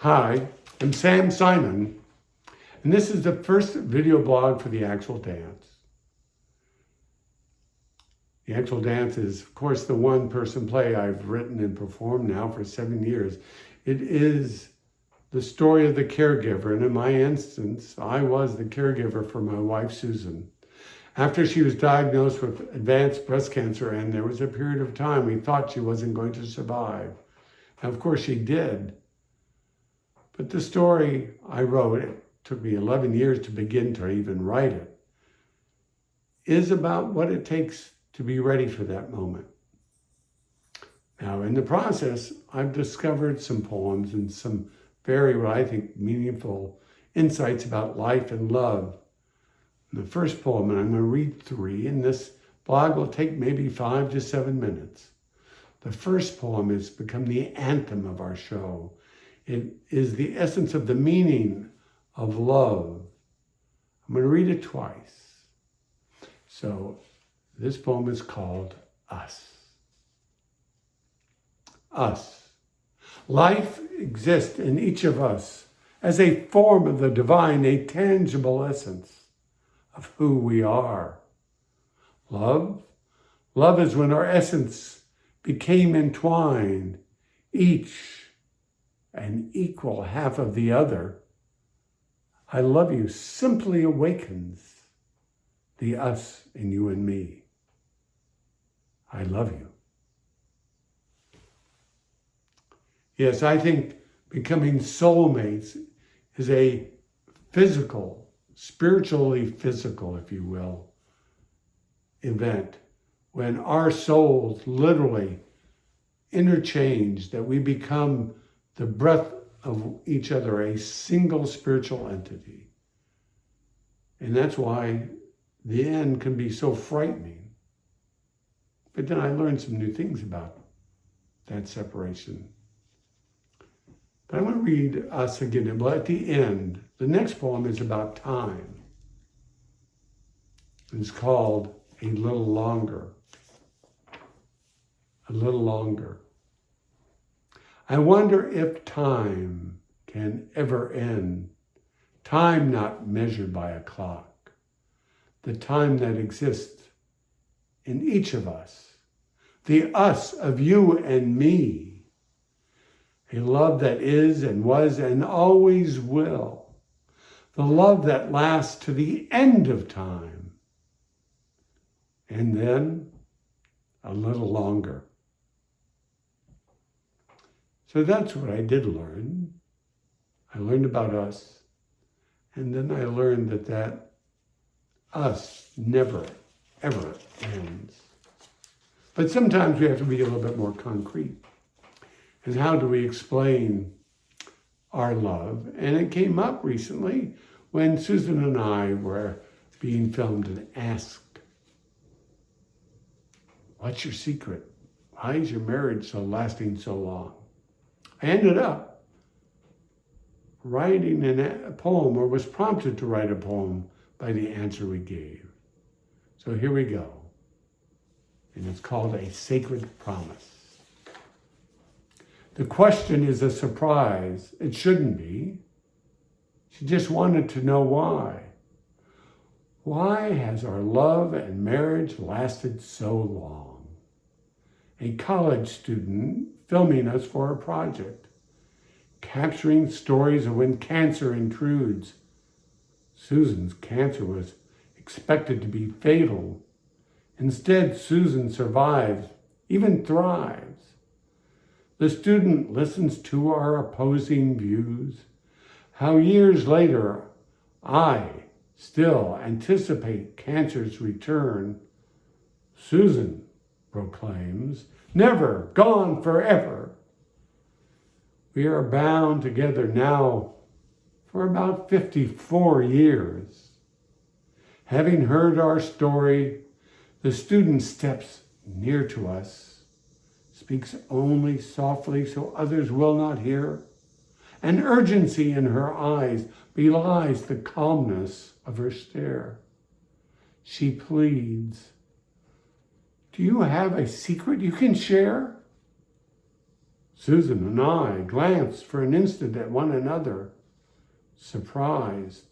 Hi, I'm Sam Simon, and this is the first video blog for The Actual Dance. The Actual Dance is, of course, the one-person play I've written and performed now for 7 years. It is the story of the caregiver, and in my instance, I was the caregiver for my wife, Susan. After she was diagnosed with advanced breast cancer, and there was a period of time we thought she wasn't going to survive. And of course, she did. But the story I wrote, it took me 11 years to begin to even write it, is about what it takes to be ready for that moment. Now, in the process, I've discovered some poems and some very, what I think, meaningful insights about life and love. The first poem, and I'm going to read 3, and this blog will take maybe 5 to 7 minutes. The first poem has become the anthem of our show. It is the essence of the meaning of love. I'm going to read it twice. So this poem is called Us. Us. Life exists in each of us as a form of the divine, a tangible essence of who we are. Love is when our essence became entwined, each an equal half of the other. I love you simply awakens the us in you and me. I love you. Yes, I think becoming soulmates is a physical, spiritually physical, if you will, event when our souls literally interchange, that we become the breath of each other, a single spiritual entity. And that's why the end can be so frightening. But then I learned some new things about that separation. But I want to read Us again. Well, at the end, the next poem is about time. It's called A Little Longer. A little longer. I wonder if time can ever end. Time not measured by a clock. The time that exists in each of us. The us of you and me. A love that is and was and always will. The love that lasts to the end of time. And then a little longer. So that's what I did learn. I learned about us. And then I learned that us never, ever ends. But sometimes we have to be a little bit more concrete. And how do we explain our love? And it came up recently when Susan and I were being filmed and asked, what's your secret? Why is your marriage lasting so long? I ended up writing a poem, or was prompted to write a poem by the answer we gave. So here we go. And it's called A Sacred Promise. The question is a surprise. It shouldn't be. She just wanted to know why. Why has our love and marriage lasted so long? A college student filming us for a project, capturing stories of when cancer intrudes. Susan's cancer was expected to be fatal. Instead, Susan survives, even thrives. The student listens to our opposing views, how years later I still anticipate cancer's return. Susan proclaims, never, gone forever. We are bound together now for about 54 years. Having heard our story, the student steps near to us, speaks only softly so others will not hear. An urgency in her eyes belies the calmness of her stare. She pleads, do you have a secret you can share? Susan and I glanced for an instant at one another, surprised.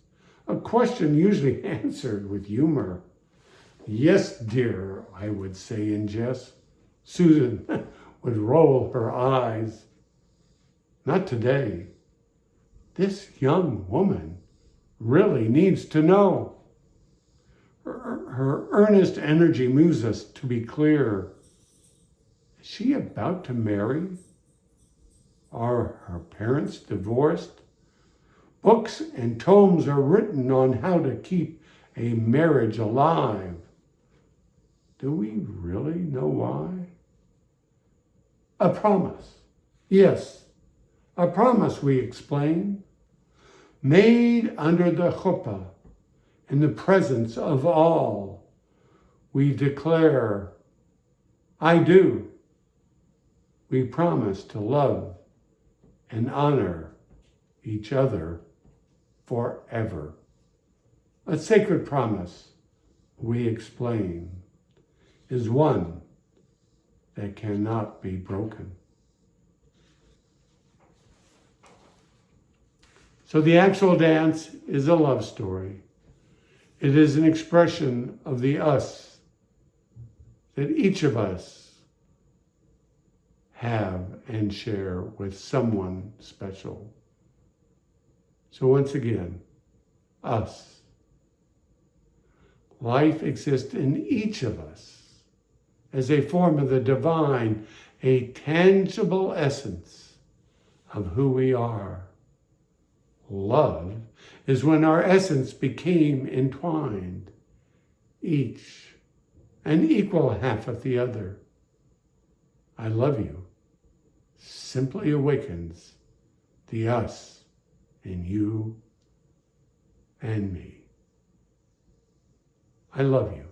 A question usually answered with humor. Yes, dear, I would say in jest. Susan would roll her eyes. Not today. This young woman really needs to know. Her earnest energy moves us to be clear. Is she about to marry? Are her parents divorced? Books and tomes are written on how to keep a marriage alive. Do we really know why? A promise. Yes, a promise, we explain, made under the chuppah, in the presence of all. We declare, I do. We promise to love and honor each other forever. A sacred promise, we explain, is one that cannot be broken. So the actual dance is a love story. It is an expression of the us that each of us have and share with someone special. So once again, us. Life exists in each of us as a form of the divine, a tangible essence of who we are. Love is when our essence became entwined, each an equal half of the other. I love you simply awakens the us in you and me. I love you.